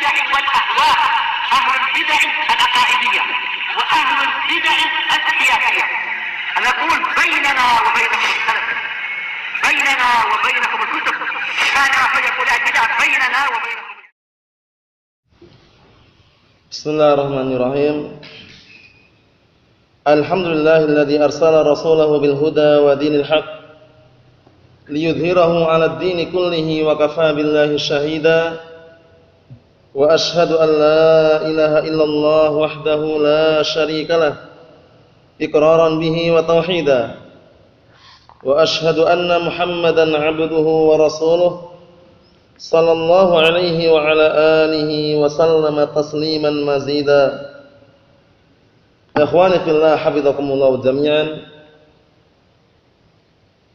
البدع والأهواء، أهل البدع العقائدية وأهل البدع السياسية. نقول بيننا وبينكم السلف، بيننا وبينكم الكتب، كان فيقول البدع بيننا وبينكم. Bismillahirrahmanirrahim. Alhamdulillahilladzi arsala rasulahu bil huda wa dinil haqq liyudhhirahu 'alad dini kullihi wa kafaa billahi shahida. Wa ashhadu an la ilaha illallah wahdahu la syarika lah iqraran bihi wa tauhida. Wa ashhadu anna Muhammadan 'abduhu wa rasuluh sallallahu alaihi wa ala alihi wa sallama tasliman mazida. Ikhwani fillah, hafizakumullah jami'an.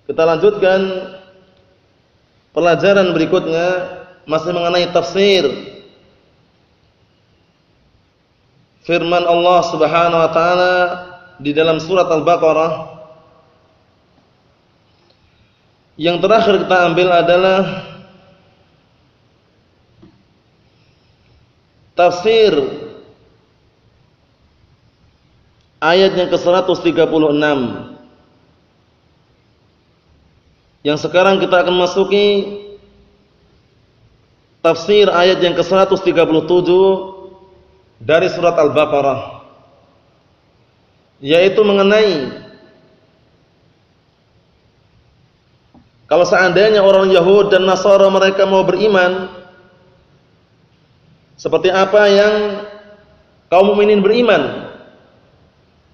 Kita lanjutkan pelajaran berikutnya, masih mengenai tafsir firman Allah Subhanahu wa taala di dalam surat Al-Baqarah. Yang terakhir kita ambil adalah tafsir ayat yang ke-136. Yang sekarang kita akan masuki tafsir ayat yang ke-137 dari surat Al-Baqarah, yaitu mengenai kalau seandainya orang Yahud dan Nasara mereka mau beriman, seperti apa yang kaum mukminin beriman,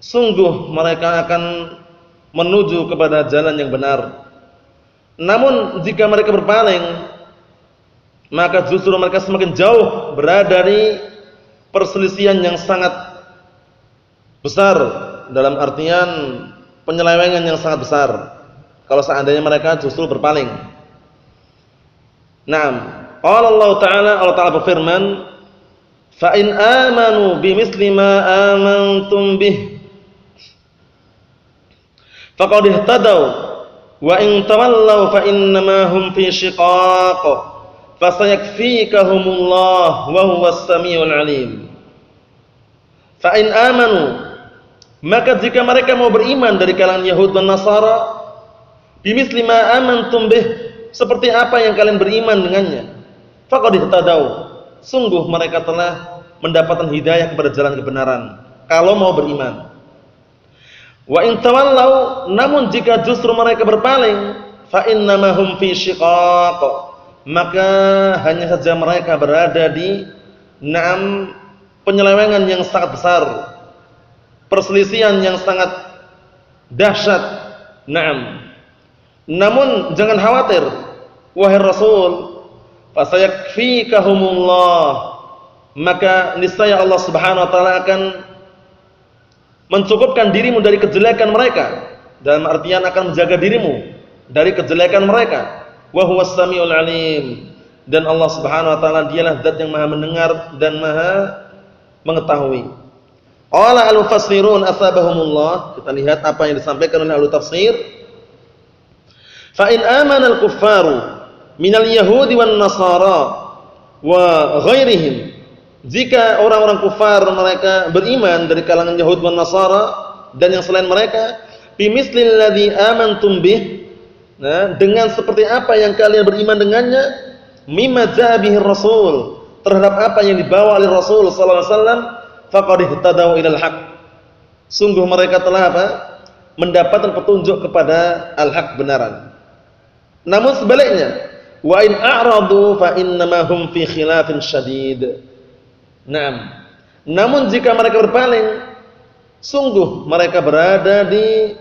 sungguh mereka akan menuju kepada jalan yang benar. Namun jika mereka berpaling, maka justru mereka semakin jauh berada dari perselisihan yang sangat besar, dalam artian penyelewengan yang sangat besar kalau seandainya mereka justru berpaling. Naam, qala Allah Ta'ala berfirman, fa in amanu bimithli ma amantum bih faqad ihtadaw wa in tawallaw fa innama hum fi shiqaq fasayakfikahumullah wa huwas samiul alim. Fa in amanu, maka jika mereka mau beriman dari kalangan Yahud dan Nasara, bimithli ma amantum bih, seperti apa yang kalian beriman dengannya, faqad ihtadaw, sungguh mereka telah mendapatkan hidayah kepada jalan kebenaran kalau mau beriman. Wa in tawallaw, namun jika justru mereka berpaling, fa innama hum fi shiqaq, maka hanya saja mereka berada di penyelewengan yang sangat besar, perselisihan yang sangat dahsyat. Namun jangan khawatir wahai Rasul, fasayakfikahumullah, maka niscaya Allah Subhanahu wa taala akan mencukupkan dirimu dari kejelekan mereka, dalam artian akan menjaga dirimu dari kejelekan mereka. Wa huwas samiul alim, dan Allah Subhanahu wa taala dialah zat yang Maha mendengar dan Maha mengetahui. Qala al-mufassirun asabahumullah, kita lihat apa yang disampaikan oleh ahli tafsir. Fa in amana al-kuffaru minal yahudi wan nasara wa ghairihim, jika orang-orang kufar mereka beriman dari kalangan Yahud dan Nasara dan yang selain mereka, bimislil ladzi amantum bih, dengan seperti apa yang kalian beriman dengannya, mimma jaa bihi rasul, terhadap apa yang dibawa oleh Rasul sallallahu alaihi wasallam, faqad ihtadaw ilal haq, sungguh mereka telah mendapatkan petunjuk kepada al-haq, kebenaran. Namun sebaliknya, wa in a'radu fa innama hum fi khilafin syadid. Namun jika mereka berpaling, sungguh mereka berada di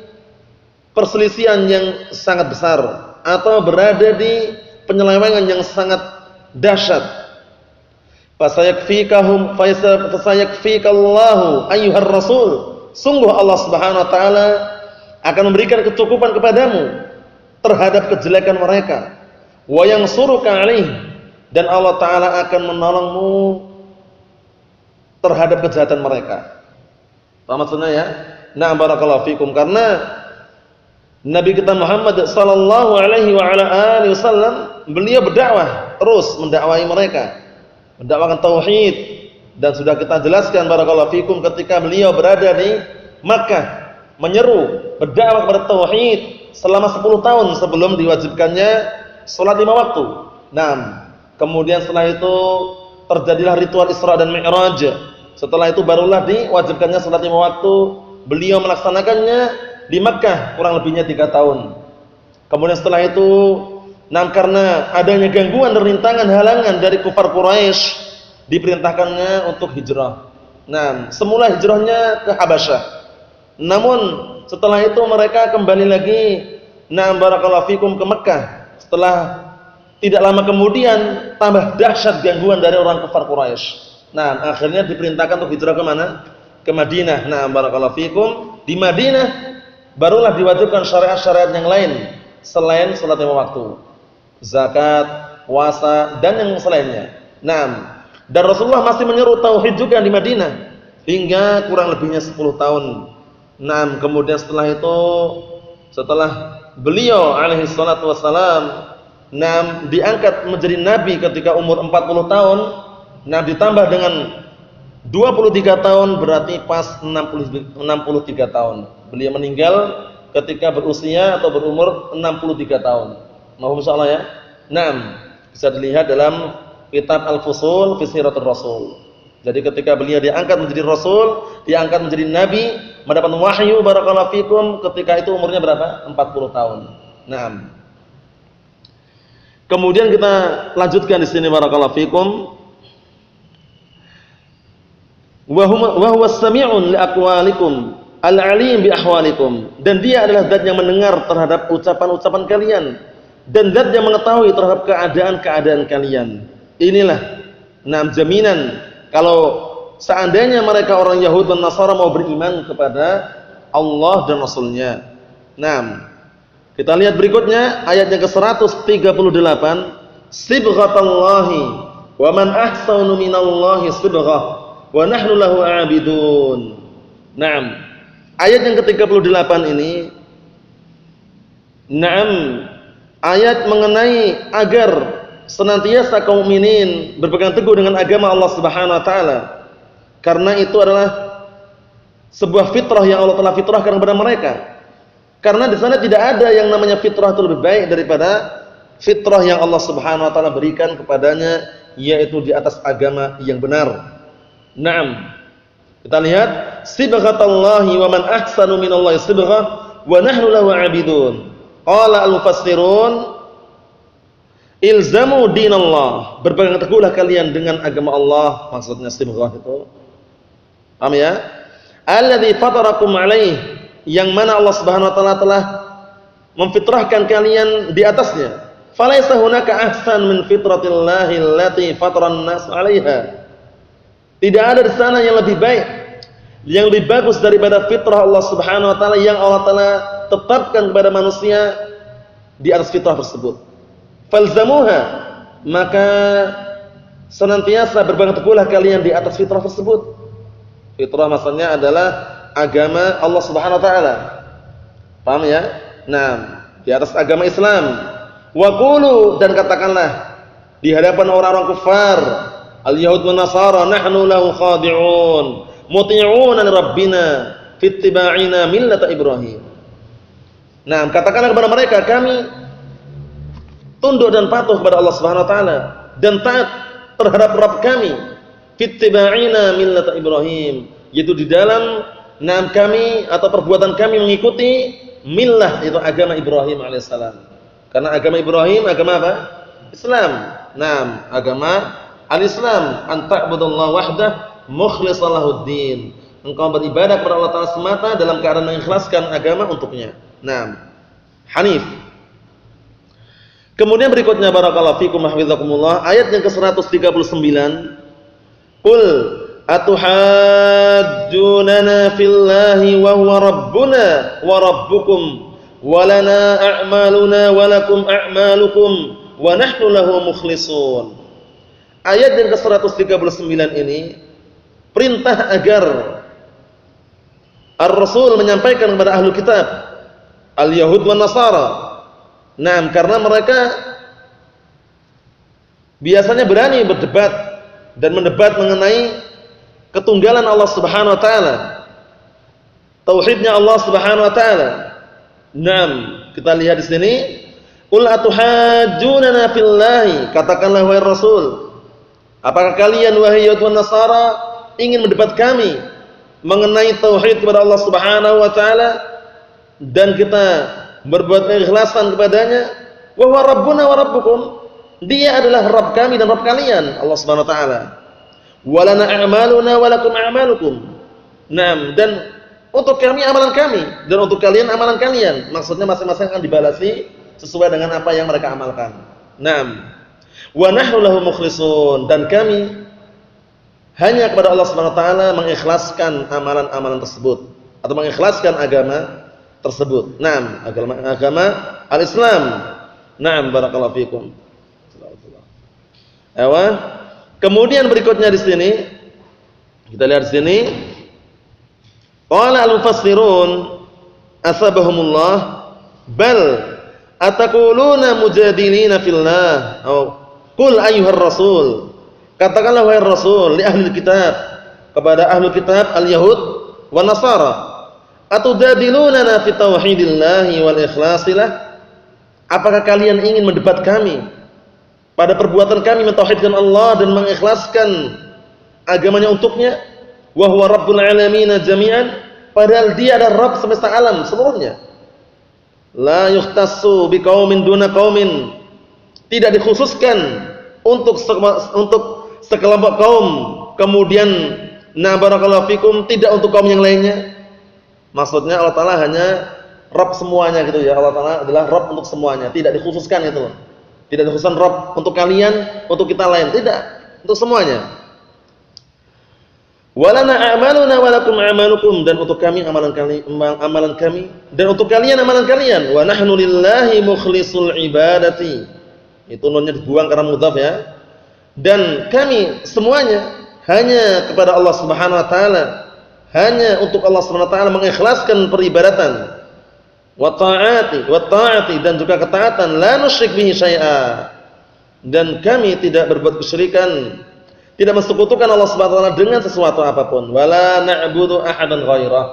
perselisihan yang sangat besar, atau berada di penyelewengan yang sangat dahsyat. Fasayakfikallahu ayyuhar rasul, sungguh Allah Subhanahu wa taala akan memberikan kecukupan kepadamu terhadap kejelekan mereka. Wa yansuruka alaih, dan Allah taala akan menolongmu terhadap kejahatan mereka. Paham maksudnya ya? Na'am, barakallahu fikum. Karena Nabi kita Muhammad sallallahu alaihi wa ala alihi wasallam, beliau berdakwah, terus mendakwai mereka. mendakwakan tauhid, dan sudah kita jelaskan barakallahu fikum ketika beliau berada di Makkah menyeru berdakwah kepada tauhid selama 10 tahun sebelum diwajibkannya salat 5 waktu. Kemudian setelah itu terjadilah ritual Isra dan Mi'raj. Setelah itu barulah diwajibkannya salat 5 waktu. Beliau melaksanakannya di Makkah kurang lebihnya 3 tahun. Kemudian setelah itu, karena adanya gangguan dan rintangan halangan dari kufar Quraisy, diperintahkannya untuk hijrah. Semula hijrahnya ke Habasyah. Namun setelah itu mereka kembali lagi barakallahu fikum ke Makkah. Setelah tidak lama kemudian tambah dahsyat gangguan dari orang kafir Quraisy. Akhirnya diperintahkan untuk hijrah ke mana? Ke Madinah. Barakallahu fikum, di Madinah barulah diwajibkan syariat-syariat yang lain selain salat 5 waktu. Zakat, puasa dan yang selainnya. Dan Rasulullah masih menyeru tauhid juga di Madinah hingga kurang lebihnya 10 tahun. Kemudian setelah itu, setelah beliau alaihi salatu wassalam diangkat menjadi nabi ketika umur 40 tahun, ditambah dengan 23 tahun berarti pas 63 tahun. Beliau meninggal ketika berusia atau berumur 63 tahun. Mohon insyaallah ya. Bisa dilihat dalam kitab Al-Fusul fi Siratul Rasul. Jadi ketika beliau diangkat menjadi rasul, diangkat menjadi nabi, mendapat wahyu barakallahu fikum, ketika itu umurnya berapa? 40 tahun. Kemudian kita lanjutkan di sini barakallahu fikum. Wa huwa as-sami'un li aqwalikum al-'alim bi ahwalikum. Dan dia adalah zat yang mendengar terhadap ucapan-ucapan kalian dan zat yang mengetahui terhadap keadaan-keadaan kalian. Inilah jaminan kalau seandainya mereka orang Yahudi dan Nasara mau beriman kepada Allah dan Rasulnya. Kita lihat berikutnya ayat yang ke-138. Sibghatallahi wa man ahsanu minallahi sibghah wa nahnu lahu 'abidun. Ayat yang ke-38 ini ayat mengenai agar senantiasa kaum mukminin berpegang teguh dengan agama Allah Subhanahu wa taala. Karena itu adalah sebuah fitrah yang Allah telah fitrahkan kepada mereka. Karena di sana tidak ada yang namanya fitrah itu lebih baik daripada fitrah yang Allah Subhanahu wa taala berikan kepadanya, yaitu di atas agama yang benar. Kita lihat sibghatallahi wa man ahsanu minallahi sibghah wa nahnu lahu 'abidun. Qala al-mufassirun ilzamu dinallah, berpegang teguhlah kalian dengan agama Allah. Maksudnya sibghah itu, paham ya? Alladzi fatarakum alaih, yang mana Allah Subhanahu wa taala telah memfitrahkan kalian di atasnya. Falaisa hunaka ahsan min fitratillahi allati fataran nas 'alaiha. Tidak ada di sana yang lebih baik, yang lebih bagus daripada fitrah Allah Subhanahu wa taala yang Allah taala tetapkan kepada manusia di atas fitrah tersebut. Falzamuha, maka senantiasa berpegang teguhlah kalian di atas fitrah tersebut. Fitrah maksudnya adalah agama Allah Subhanahu wa taala. Paham ya? Di atas agama Islam. Wa qulu, dan katakanlah di hadapan orang-orang kafir, al-yahud wan nasara, nahnu lahu khadi'un muti'una li rabbina fi ittiba'ina millata Ibrahim. Katakanlah kepada mereka, kami tunduk dan patuh kepada Allah Subhanahu wa taala dan taat terhadap Rabb kami, fittiba'ina millata Ibrahim, yaitu di dalam kami atau perbuatan kami mengikuti millah, itu agama Ibrahim alaihissalam. Karena agama Ibrahim agama apa? Islam. Agama al-Islam, an ta'budallaha wahdah mukhlishan lahuddin. Engkau beribadah kepada Allah Taala semata dalam keadaan mengikhlaskan agama untuknya. Hanif. Kemudian berikutnya barakallahu fikum hafizakumullah, ayat yang ke-139. Qul atuhajjunana fillahi wa huwa rabbuna wa rabbukum wa lana a'maluna wa lakum a'malukum wa nahnu lahu mukhlisun. Ayat yang ke-139 ini perintah agar Ar-Rasul menyampaikan kepada ahlu kitab, al-Yahud wan Nasara. Karena mereka biasanya berani berdebat dan mendebat mengenai ketunggalan Allah Subhanahu wa taala. Tauhidnya Allah Subhanahu wa taala. Naam, kita lihat di sini, qul atuhajjunana fillahi, katakanlah wahai Rasul, apakah kalian wahai Yahud dan Nasara ingin mendebat kami mengenai tauhid kepada Allah Subhanahu wa taala dan kita berbuat ikhlasan kepadanya? Wa huwa rabbuna wa rabbukum, dia adalah Rabb kami dan Rabb kalian, Allah Subhanahu wa taala. Walana a'maluna walakum a'malukum. Naam, dan untuk kami amalan kami dan untuk kalian amalan kalian. Maksudnya masing-masing akan dibalasi sesuai dengan apa yang mereka amalkan. Naam. Wa nahnu lahu mukhlisun, dan kami hanya kepada Allah Subhanahu wa taala mengikhlaskan amalan-amalan tersebut atau mengikhlaskan agama tersebut. Naam, agama al-Islam. Naam, barakallahu fikum. Kemudian berikutnya di sini kita lihat di sini, qala al-mufassirun asabahumullah bal ataquluna mujadilina fillah, qul ayyuhar rasul, katakanlah wahai Rasul li ahli kitab, kepada ahli kitab al-yahud wa nasara, atujadiluna fi tauhidillah wal ikhlasilah, apakah kalian ingin mendebat kami pada perbuatan kami mentauhidkan Allah dan mengikhlaskan agamanya untuknya? Wa huwa rabbul alamin jami'an, padahal dia adalah Rabb semesta alam seluruhnya. La yukhtassu biqaumin duna qaumin, tidak dikhususkan untuk sekelompok kaum, kemudian na barakallahu fikum tidak untuk kaum yang lainnya. Maksudnya Allah Taala hanya Rabb semuanya gitu ya. Allah Taala adalah Rabb untuk semuanya, tidak dikhususkan itu loh. Tidak dikhususkan Rabb untuk kalian, untuk kita lain, tidak, untuk semuanya. Walana a'maluna walakum a'malukum, dan untuk kami amalan kami dan untuk kalian amalan kalian. Wa nahnu lillahi mukhlisul ibadati, itu nunnya dibuang karena mudhaf ya. Dan kami semuanya hanya kepada Allah Subhanahu wa taala, hanya untuk Allah Subhanahu wa taala mengikhlaskan peribadatan. Wa ta'ati, dan juga ketaatan, la nusyrik bihi syai'a, dan kami tidak berbuat kesyirikan, tidak mensekutukan Allah Subhanahu wa taala dengan sesuatu apapun. Wala na'budu ahadan ghairah,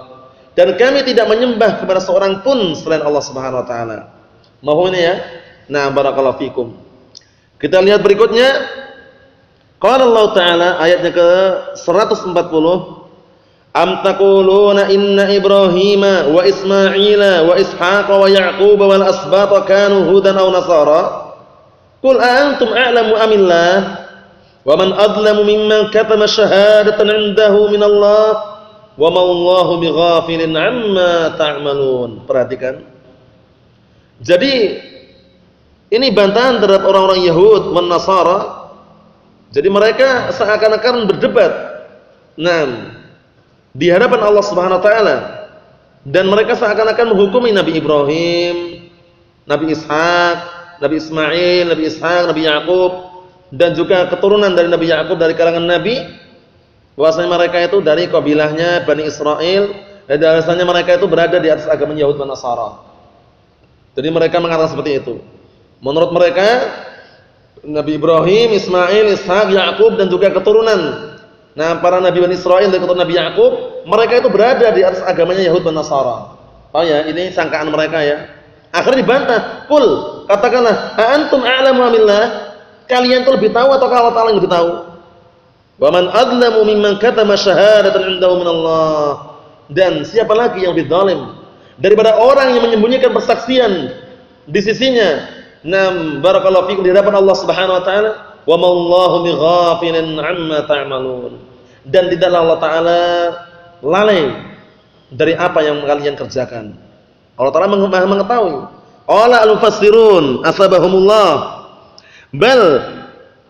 dan kami tidak menyembah kepada seorang pun selain Allah Subhanahu wa taala. Mohon ya. Nah, barakallahu fikum. Kita lihat berikutnya. Qala Allah Ta'ala, ayatnya ke 140. Am taquluna inna Ibrahima wa Ismaila wa Ishaqa wa Ya'qub wal asbata kanu hudan aw nasara? Qul a antum a'lamu amillah? Wa man adlamu mimman katama syahadatan 'indahu minallah wa ma Allahu bighafilin 'amma ta'malun. Perhatikan. Jadi ini bantahan terhadap orang-orang Yahud dan Nasara. Jadi mereka seakan-akan berdebat. Di hadapan Allah Subhanahu wa taala, dan mereka seakan-akan menghukumi Nabi Ibrahim, Nabi Ishaq, Nabi Ismail, Nabi Ishaq, Nabi Ya'qub, dan juga keturunan dari Nabi Ya'qub dari kalangan Nabi, bahwasanya mereka itu dari kabilahnya Bani Israel, dan bahwasanya mereka itu berada di atas agama Yahud dan Nasara. Jadi mereka mengatakan seperti itu. Menurut mereka, Nabi Ibrahim, Ismail, Ishaq, Ya'qub, dan juga keturunan para Nabi Bani Israel dan keturunan Nabi Ya'qub, mereka itu berada di atas agamanya Yahud dan Nasara. Oh ya, ini sangkaan mereka ya. Akhirnya dibantah. Qul, katakanlah, a antum a'lamu amillah? Kalian itu lebih tahu atau Allah Ta'ala yang lebih tahu? Wa man adlamu mimman katama syahadatan 'indahu minallah. Dan siapa lagi yang lebih zalim daripada orang yang menyembunyikan persaksian di sisinya? Barakallahu fikum, di hadapan Allah Subhanahu wa taala. Wa ma Allahu bighafilin 'amma ta'malun. Dan tidaklah Allah Ta'ala lalai dari apa yang kalian kerjakan. Allah Ta'ala Maha mengetahui. Qala al-mufassirun asabahumullah bal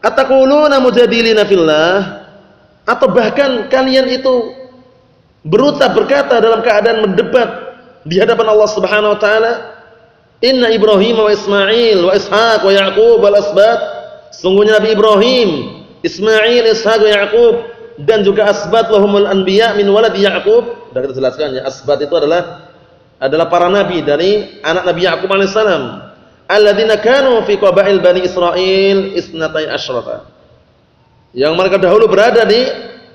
ataquluna mujadilina fillah, atau bahkan kalian itu berucap berkata dalam keadaan mendebat di hadapan Allah Subhanahu wa taala, inna Ibrahim wa Ismail wa Ishaq wa Ya'qub wal asbat, sungguhnya Nabi Ibrahim, Ismail, Ishaq wa Ya'qub, dan juga asbat wahumul anbiya min walad Ya'qub. Sudah kita jelaskan ya, asbat itu adalah para nabi dari anak Nabi Ya'qub alaihissalam, alladzina kanu fi qabail Bani Israil isnatai asyrata, Yang mereka dahulu berada di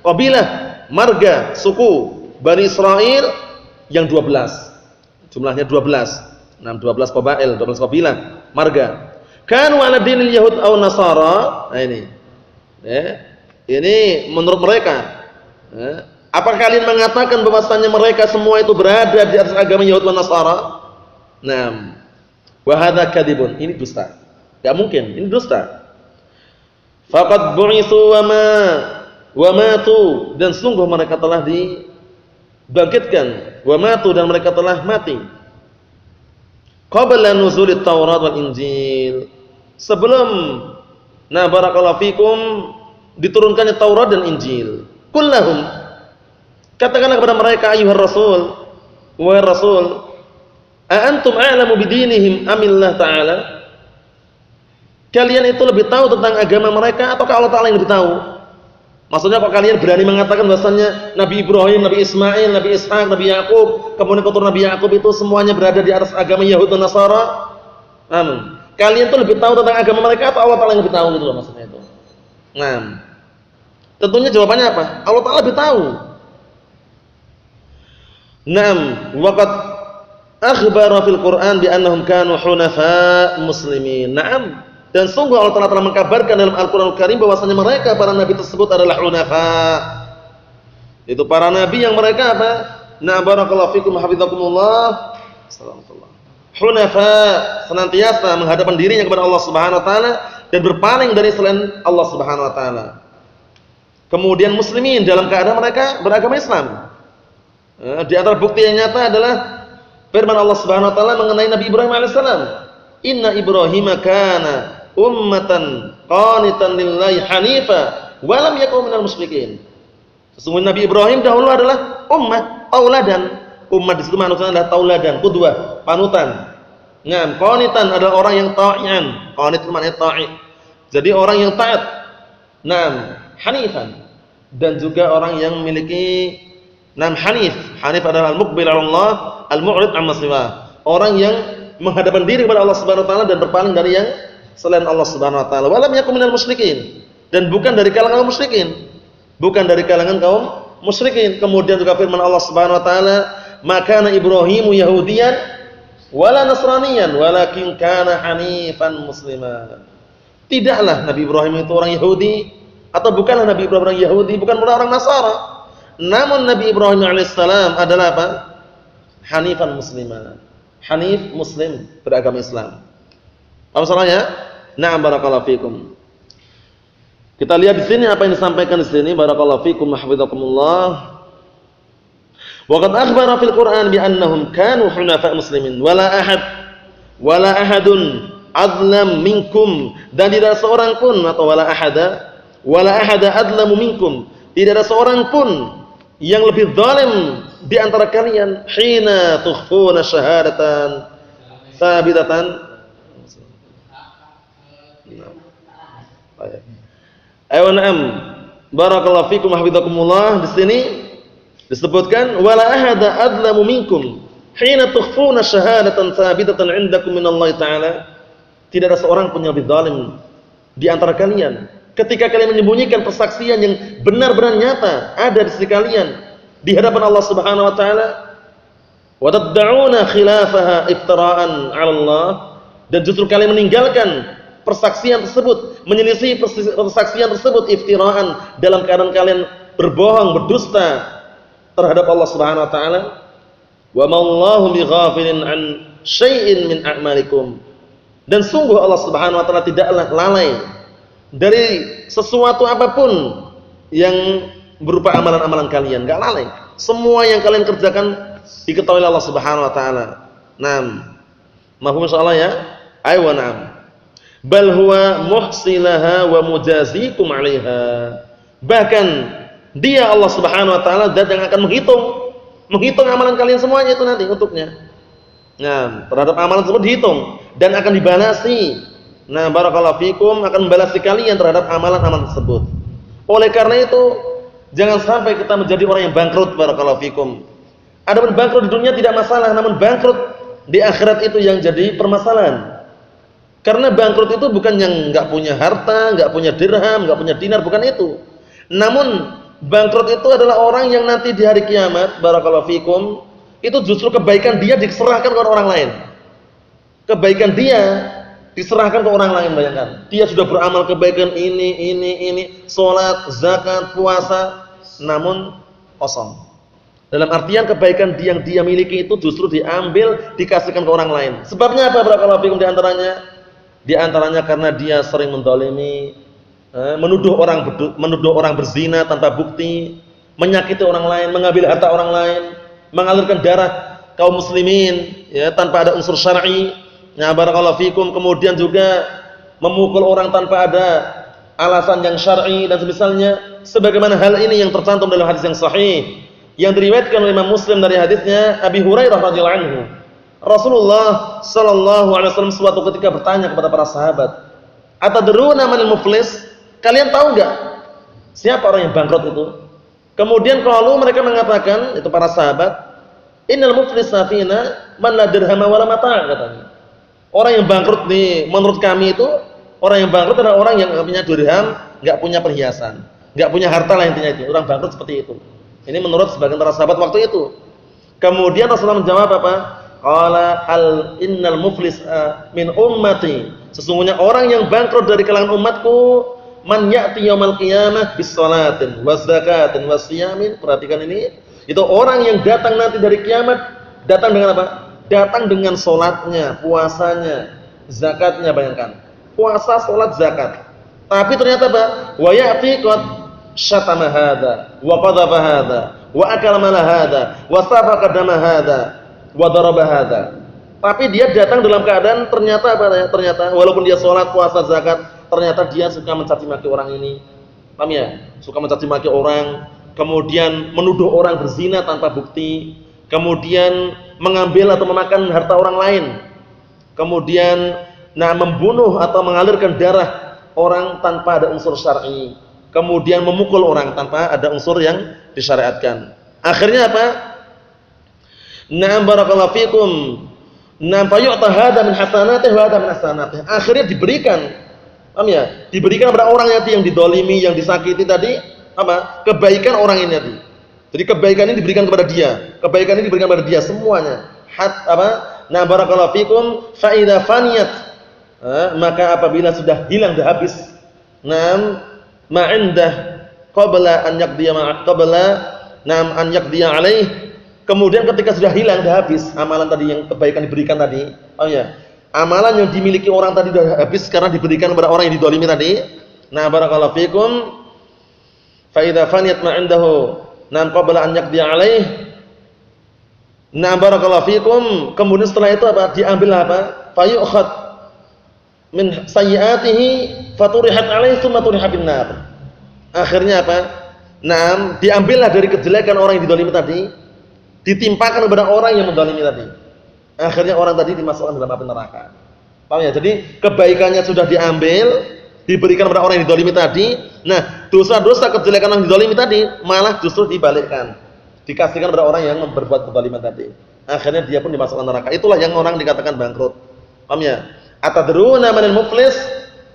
kabilah, marga, suku Bani Israil yang 12. Jumlahnya 12. 12 qabail, 12 kabilah, marga. Kanu 'ala dinil yahud aw nasara. Nah ini. Ini menurut mereka. Apakah kalian mengatakan bahwasanya mereka semua itu berada di atas agama Yahud dan Nasara? Naam. Wa hadza kadzibun. Ini dusta. Enggak mungkin, ini dusta. Faqad bu'itsu wa matu, dan sungguh mereka telah dibangkitkan, wa matu, dan mereka telah mati. Qabla nuzulit Taurat wal Injil. Sebelum barakallahu fikum diturunkannya Taurat dan Injil. Kullahum, katakanlah kepada mereka, ayyuhar rasul, wahai rasul, a antum a'lamu bidinihim amillah ta'ala? Kalian itu lebih tahu tentang agama mereka ataukah Allah Ta'ala yang lebih tahu? Maksudnya kok kalian berani mengatakan bahwasanya Nabi Ibrahim, Nabi Ismail, Nabi Ishak, Nabi Yakub, kemudian keturunan Nabi Yakub itu semuanya berada di atas agama Yahud dan Nasara? Amin. Kalian itu lebih tahu tentang agama mereka atau Allah Ta'ala yang lebih tahu, gitu loh maksudnya itu. Nah, tentunya jawabannya apa? Allah Ta'ala lebih tahu. Naam, waqad akhbara fil Qur'an bi annahum kanu hunafa muslimin. Naam. Dan sungguh Allah Ta'ala telah mengkabarkan dalam Al-Quranul Karim bahwasanya mereka para nabi tersebut adalah hunafa. Itu para nabi yang mereka apa? Na barakallahu fikum hafizakumullah. Assalamualaikum. Hunafa, senantiasa menghadapkan dirinya kepada Allah Subhanahu wa taala dan berpaling dari selain Allah Subhanahu wa taala. Kemudian muslimin, dalam keadaan mereka beragama Islam. Di antara bukti yang nyata adalah firman Allah Subhanahu wa taala mengenai Nabi Ibrahim alaihissalam. Inna Ibrahim kana ummatan qanitan lillahi hanifa wa lam yakun minal musyrikin. Sesungguhnya Nabi Ibrahim dahulu adalah ummah tauladan. Ummah di situ maksudnya adalah tauladan, qudwah, panutan. Ngam, qanitan adalah orang yang ta'ian. Qanit itu maknanya ta'i. Jadi orang yang taat. Naam, hanifan. Dan juga orang yang memiliki hanif. Hanif adalah al-muqbil 'ala Allah, al-mu'rid 'amma siwa. Orang yang menghadapkan diri kepada Allah Subhanahu wa taala dan berpaling dari yang selain Allah Subhanahu wa taala. Wa lam yakun minal musyrikin. Dan bukan dari kalangan kaum musyrikin. Bukan dari kalangan kaum musyrikin. Kemudian juga firman Allah Subhanahu wa taala, "Maka Ibrahimu Yahudiyan wala Nasraniyan, walakin kana hanifan musliman." Tidaklah Nabi Ibrahim itu orang Yahudi, atau bukanlah Nabi Ibrahim orang Yahudi, bukan orang Nasara. Namun Nabi Ibrahim alaihissalam adalah apa? Hanifan musliman. Hanif, muslim, beragama Islam. Apa masalahnya? Na'am, barakallahu fikum. Kita lihat di sini apa yang disampaikan di sini. Barakallahu fikum, hafizakumullah. Wa qad akhbara fil Qur'an bi annahum kanu hunafa muslimin wala ahadun adlam minkum, dan tidak seorang pun atau wala ahada adlamu minkum, tidak ada seorang pun yang lebih zalim di antara kalian hina tukhfuna syahadatan sabitatan. Ayo na'am, barakallahu fikum hafizakumullah. Di sini disebutkan wala ahada adlamu minkum hina tukhfuna syahadatan sabitatan 'indakum minallahi ta'ala. Tidak ada seorang pun yang lebih zalim di antara kalian ketika kalian menyembunyikan persaksian yang benar-benar nyata ada di sisi kalian di hadapan Allah Subhanahu wa taala, wa tad'una khilafaha iftira'an 'ala Allah, dan justru kalian meninggalkan persaksian tersebut, menyelisih persaksian tersebut iftira'an, dalam keadaan kalian berbohong, berdusta terhadap Allah Subhanahu wa taala. Wa ma Allahu bighafilin an syai'in min a'malikum, dan sungguh Allah Subhanahu wa taala tidaklah lalai dari sesuatu apapun yang berupa amalan-amalan kalian, enggak lalai. Semua yang kalian kerjakan diketahui Allah Subhanahu wa taala. Naam. Mafhum insyaallah ya? Aywa na'am. Bal huwa muhsilaha wa mujazikum 'alaiha. Bahkan Dia Allah Subhanahu wa taala zat yang akan menghitung amalan kalian semuanya itu nanti untuknya. Nah, terhadap amalan tersebut dihitung dan akan dibalasi. Nah, barakallahu fikum, akan membalasi kalian terhadap amalan-amalan tersebut. Oleh karena itu, jangan sampai kita menjadi orang yang bangkrut, barakallahu fikum. Adapun bangkrut di dunia tidak masalah, namun bangkrut di akhirat itu yang jadi permasalahan. Karena bangkrut itu bukan yang enggak punya harta, enggak punya dirham, enggak punya dinar, bukan itu. Namun bangkrut itu adalah orang yang nanti di hari kiamat, barakallahu fikum, itu justru kebaikan dia diserahkan ke orang lain. Kebaikan dia diserahkan ke orang lain, bayangkan. Dia sudah beramal kebaikan ini, salat, zakat, puasa, namun kosong. Dalam artian kebaikan yang dia miliki itu justru diambil, dikasihkan ke orang lain. Sebabnya apa, barakallahu fikum? Di antaranya karena dia sering mendolimi, menuduh orang berzina tanpa bukti, menyakiti orang lain, mengambil harta orang lain, mengalirkan darah kaum muslimin ya tanpa ada unsur syar'i. Ya barakallahu fikum, kemudian juga memukul orang tanpa ada alasan yang syar'i dan semisalnya, sebagaimana hal ini yang tercantum dalam hadis yang sahih yang diriwayatkan oleh Imam Muslim dari hadisnya Abi Hurairah radhiyallahu anhu. Rasulullah sallallahu alaihi wasallam suatu ketika bertanya kepada para sahabat, "Atadruna manil muflis?" Kalian tahu enggak siapa orang yang bangkrut itu? Kemudian kalau mereka mengatakan, itu para sahabat, "Innal muflisa fina man la dirham wala mata'," katanya. Orang yang bangkrut nih menurut kami itu, orang yang bangkrut adalah orang yang enggak punya dirham, enggak punya perhiasan, enggak punya harta lah intinya itu. Orang bangkrut seperti itu. Ini menurut sebagian para sahabat waktu itu. Kemudian Rasulullah menjawab apa? Qala innal muflis min ummati. Sesungguhnya orang yang bangkrut dari kalangan umatku, man ya'ti yaumal qiyamah bis salatin waz zakatin was siyamin. Perhatikan ini, itu orang yang datang nanti dari kiamat, datang dengan apa? Datang dengan salatnya, puasanya, zakatnya, bayangkan. Puasa, salat, zakat. Tapi ternyata apa? Wa ya'ti qad syatama hadza wa qadhafa hadza wa akala mala hadza wa safaqa dama hadza wa daraba hadza. Tapi dia datang dalam keadaan ternyata apa ya? Ternyata walaupun dia salat, puasa, zakat, ternyata dia suka mencaci maki orang ini. Paham ya? Suka mencaci maki orang, kemudian menuduh orang berzina tanpa bukti, kemudian mengambil atau memakan harta orang lain, kemudian membunuh atau mengalirkan darah orang tanpa ada unsur syar'i, kemudian memukul orang tanpa ada unsur yang disyariatkan. Akhirnya apa? Na'am barakallahu fikum. Na'am fayu'ta hadza min hasanatihi wa hadza min hasanatihi. Akhirnya diberikan, paham ya? Diberikan kepada orang yang didolimi, yang disakiti tadi, apa? Kebaikan orang ini tadi. Jadi kebaikan ini diberikan kepada dia, kebaikan ini diberikan kepada dia semuanya. Na'am barakallahu fikum, fa idza faniyat, maka apabila sudah hilang, sudah habis, na'am ma'indah qabla an yaqdiya an yaqdiya alaih. Kemudian ketika sudah hilang, sudah habis amalan tadi yang kebaikan diberikan tadi, oh ya, amalan yang dimiliki orang tadi sudah habis karena diberikan kepada orang yang didolimi tadi. Nah barakallahu fikum, fa idza faniyat ma'indahu nam qabla an yaqdiya alaih. Nah barakallahu fikum, kemudian setelah itu apa? Diambil apa? Fayu'khad min sayyi'atihi faturihat alaihi tsumma turiha bin nar. Akhirnya apa? Naam, diambillah dari kejelekan orang yang didolimi tadi, ditimpakan kepada orang yang mendolimi tadi. Akhirnya orang tadi dimasukkan dalam api neraka. Paham ya? Jadi kebaikannya sudah diambil, diberikan kepada orang yang didolimi tadi. Nah, dosa-dosa kejelekan yang didolimi tadi malah justru dibalikkan, dikasihkan kepada orang yang berbuat kezaliman tadi. Akhirnya dia pun dimasukkan neraka. Itulah yang orang dikatakan bangkrut. Paham ya? Atadruna manil muflis?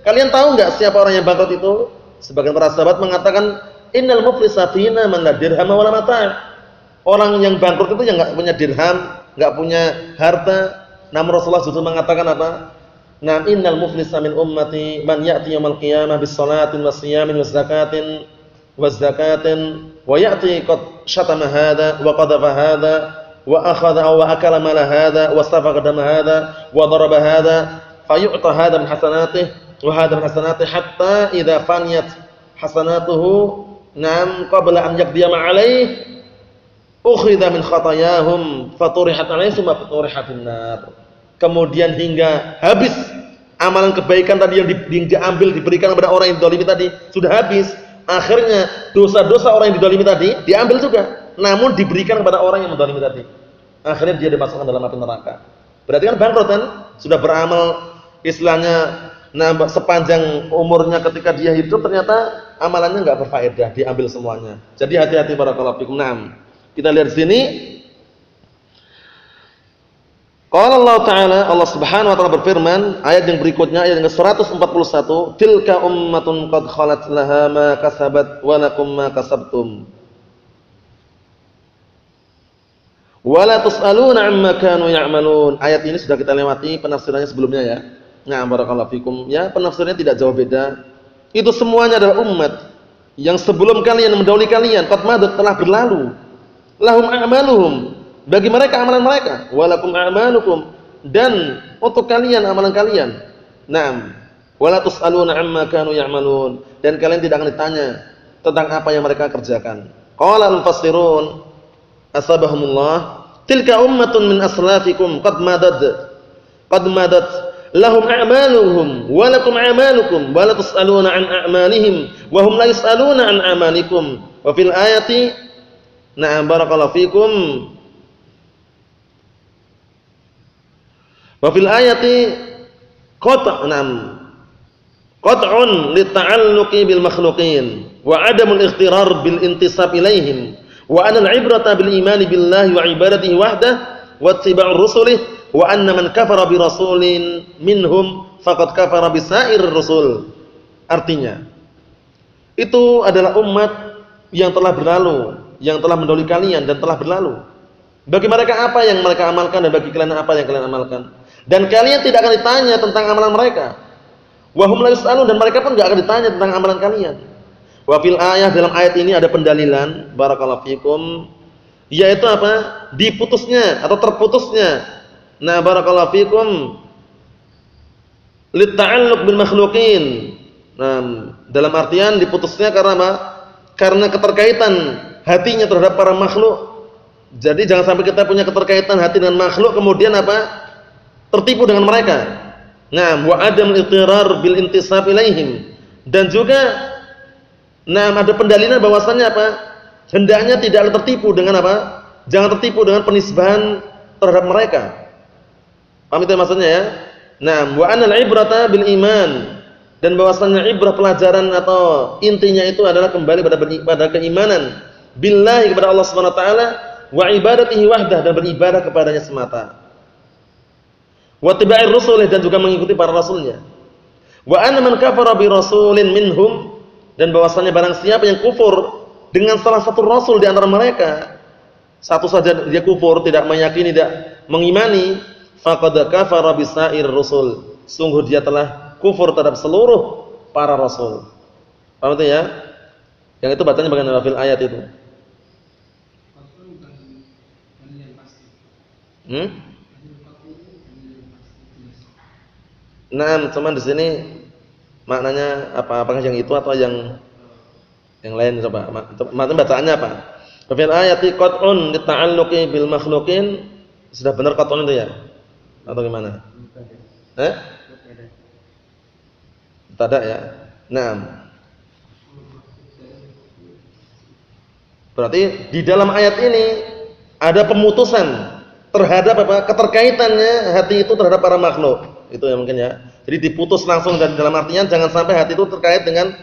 Kalian tahu enggak siapa orang yang bangkrut itu? Sebagian para sahabat mengatakan, innal muflisa fina man la dirham wala mata'. Orang yang bangkrut itu yang enggak punya dirham, enggak punya harta. Namun Rasulullah justru mengatakan apa? Nam innal muflisa min ummati man ya'ti yaumil qiyamah bis salatin was siyamin was zakatin wa ya'ti qad syatama hadza wa qadhafa hadza wa akhadha aw akala mala hadza wa safaqa dama hadza wa daraba hadza fayu'ta hadza min hasanatihi wa hadza min hasanatihi hatta idza faniyat hasanatuhu nam qabla an yaqdiya ma alaih ukhidha min khatayahum faturihat alaihi thumma faturihat fin nar. Kemudian hingga habis amalan kebaikan tadi yang diambil diberikan kepada orang yang didolimi tadi sudah habis. Akhirnya dosa-dosa orang yang didolimi tadi diambil juga, namun diberikan kepada orang yang mendolimi tadi. Akhirnya dia dimasukkan dalam api neraka. Berarti kan bangkrut kan? Sudah beramal istilahnya sepanjang umurnya ketika dia hidup ternyata amalannya enggak berfaedah, diambil semuanya. Jadi hati-hati barakallahu fikum. Kita lihat di sini. Qala Allah Ta'ala, Allah Subhanahu wa taala berfirman, ayat yang berikutnya ayat yang ke-141, tilka ummatun qad khalat laha ma kasabat wa lakum ma kasabtum. Wa la tus'aluna 'amma kanu ya'malun. Ayat ini sudah kita lewati penafsirannya sebelumnya ya. Nah, barakallahu fikum. Ya, penafsirannya tidak jauh beda. Itu semuanya adalah umat yang sebelum kalian mendahului kalian, qad madat telah berlalu. Lahum a'maluhum. Bagi mereka amalan mereka, walakum a'malukum, dan untuk kalian amalan kalian. Naam. Wala tus'aluna 'amma kanu ya'malun, dan kalian tidak akan ditanya tentang apa yang mereka kerjakan. Qala al-mufassirun asabahumullah, tilka ummatun min aslafikum qad madat lahum a'maluhum walakum a'malukum wala tus'aluna 'an a'malihim wa hum la yus'aluna 'an a'malikum. Wa fil ayati, na'am barakallahu fikum, wa fil ayati qat'un lita'alluqi bil makhluqin wa 'adamul ightirar bil intisab ilaihim wa anal ibrata bil imani billahi wa ibadatihi wahdah wa ittiba'ur rusulih wa anna man kafara bi rasulin minhum faqad kafara bi sa'ir rusul. Artinya, itu adalah umat yang telah berlalu, yang telah mendahului kalian dan telah berlalu. Bagi mereka apa yang mereka amalkan dan bagi kalian apa yang kalian amalkan. Dan kalian tidak akan ditanya tentang amalan mereka. Wa hum la yus'alun, dan mereka pun enggak akan ditanya tentang amalan kalian. Wa fil ayah, dalam ayat ini ada pendalilan, barakallahu fikum, yaitu apa? Diputusnya atau terputusnya, nah barakallahu fikum, litta'alluq bil makhluqin. Nah, dalam artian diputusnya karena apa? Karena keterkaitan hatinya terhadap para makhluk. Jadi jangan sampai kita punya keterkaitan hati dengan makhluk kemudian apa? Tertipu dengan mereka. Nah, wa adam al-iqtirar bil intisab ilaihim, dan juga ada pendalilan bahwasannya apa? Hendaknya tidak tertipu dengan apa? Jangan tertipu dengan penisbahan terhadap mereka. Paham itu maksudnya ya? Nah, wa anal ibrata bil iman, dan bahwasannya ibrah pelajaran atau intinya itu adalah kembali pada keimanan billahi, kepada Allah Subhanahu wa taala, wa ibadatihi wahdah, dan beribadah kepadanya semata. Wa tiba'ir rusul, dan juga mengikuti para rasulnya. Wa anna man kafara bi rasulin minhum, dan bahwasanya barang siapa yang kufur dengan salah satu rasul di antara mereka, satu saja dia kufur, tidak meyakini, tidak mengimani, faqad kafara bi sa'ir rusul, sungguh dia telah kufur terhadap seluruh para rasul. Paham itu ya? Yang itu bacanya bagaimana fil ayat itu? Nah, cuman di sini maknanya apa? Apakah yang itu atau yang lain? Coba. Maknanya bacaannya apa? Fil ayati qat'un lita'alluqi bil makhluqin. Sudah benar qat'un itu ya? Atau gimana? Tidak ya. Naam. Berarti di dalam ayat ini ada pemutusan terhadap apa? Keterkaitannya hati itu terhadap para makhluk. Itu ya mungkin ya. Jadi diputus langsung, dan dalam artian jangan sampai hati itu terkait dengan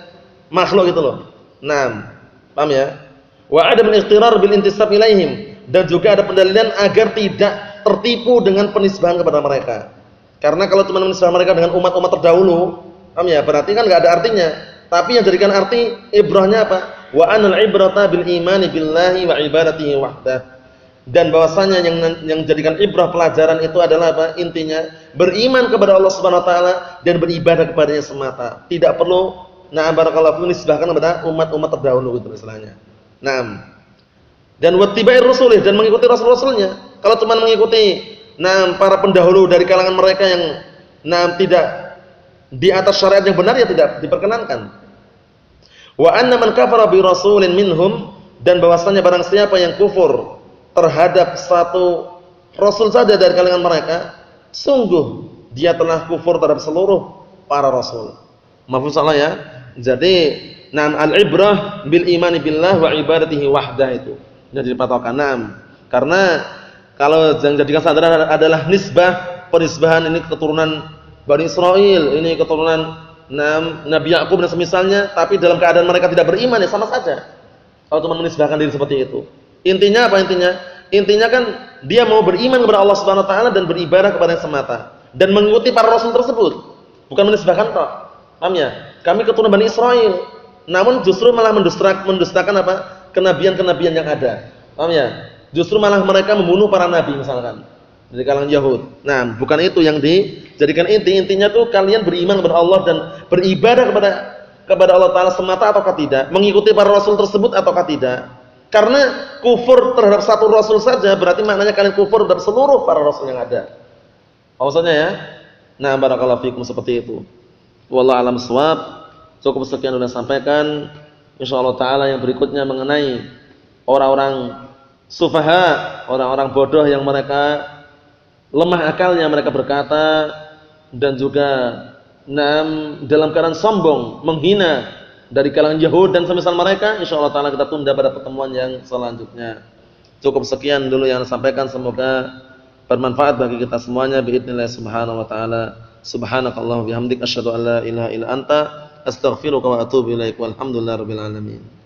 makhluk itu loh. Naam. Paham ya? Wa adam al-ightirar bil intisab ilaihim, dan juga ada pendalilan agar tidak tertipu dengan penisbahan kepada mereka. Karena kalau cuma menisbah mereka dengan umat-umat terdahulu, paham ya? Berarti kan enggak ada artinya. Tapi yang jadikan arti ibrahnya apa? Wa anal ibrata bil imani billahi wa ibadatihi wahdah. Dan bahwasanya yang jadikan ibrah pelajaran itu adalah apa? Intinya beriman kepada Allah Subhanahu wa taala dan beribadah kepadanya semata. Tidak perlu barakallahu fikum nisbahkan kepada umat-umat terdahulu gitu istilahnya. Naam. Dan wattibair rasulih, dan mengikuti rasul-rasulnya. Kalau cuma mengikuti para pendahulu dari kalangan mereka yang tidak di atas syariat yang benar, ya tidak diperkenankan. Wa anna man kafara bi rasulin minhum, dan bahwasanya barang siapa yang kufur terhadap satu rasul saja dari kalangan mereka, sungguh dia telah kufur terhadap seluruh para rasul. Mafhum salah ya? Jadi, al-ibrah bil imani billah wa ibadatihi wahdah itu jadi patokan. Karena kalau yang jadikan sadar adalah nisbah, penisbahan ini keturunan Bani Israil, ini keturunan Nabi Yakub dan semisalnya, tapi dalam keadaan mereka tidak beriman, ya sama saja. Kalau cuma menisbahkan diri seperti itu. Intinya apa intinya? intinya kan dia mau beriman kepada Allah Subhanahu wa taala dan beribadah kepada yang semata dan mengikuti para rasul tersebut, bukan menisbahkan tok. Paham ya? Kami keturunan Bani Israil, namun justru malah mendustakan apa? Kenabian-kenabian yang ada. Paham ya? Justru malah mereka membunuh para nabi misalkan dari kalangan Yahud. Nah, bukan itu yang dijadikan inti. Intinya tuh kalian beriman kepada Allah dan beribadah kepada Allah Taala semata ataukah tidak? Mengikuti para rasul tersebut ataukah tidak? Karena kufur terhadap satu rasul saja berarti maknanya kalian kufur terhadap seluruh para rasul yang ada. Maksudnya ya? Nah, barakallahu fikum seperti itu. Wallahu a'lam shawab. Cukup sekian sudah sampaikan. Insyaallah taala yang berikutnya mengenai orang-orang sufaha, orang-orang bodoh yang mereka lemah akalnya, mereka berkata dan juga dalam keadaan sombong, menghina dari kalangan Yahud dan semisal mereka. Insyaallah taala kita tunda pada pertemuan yang selanjutnya. Cukup sekian dulu yang disampaikan, semoga bermanfaat bagi kita semuanya biidznillah subhanahu wa taala. Subhanakallahumma bihamdik asyhadu an la ilaha illa anta astaghfiruka wa atubu ilaik. Walhamdulillahirabbil alamin.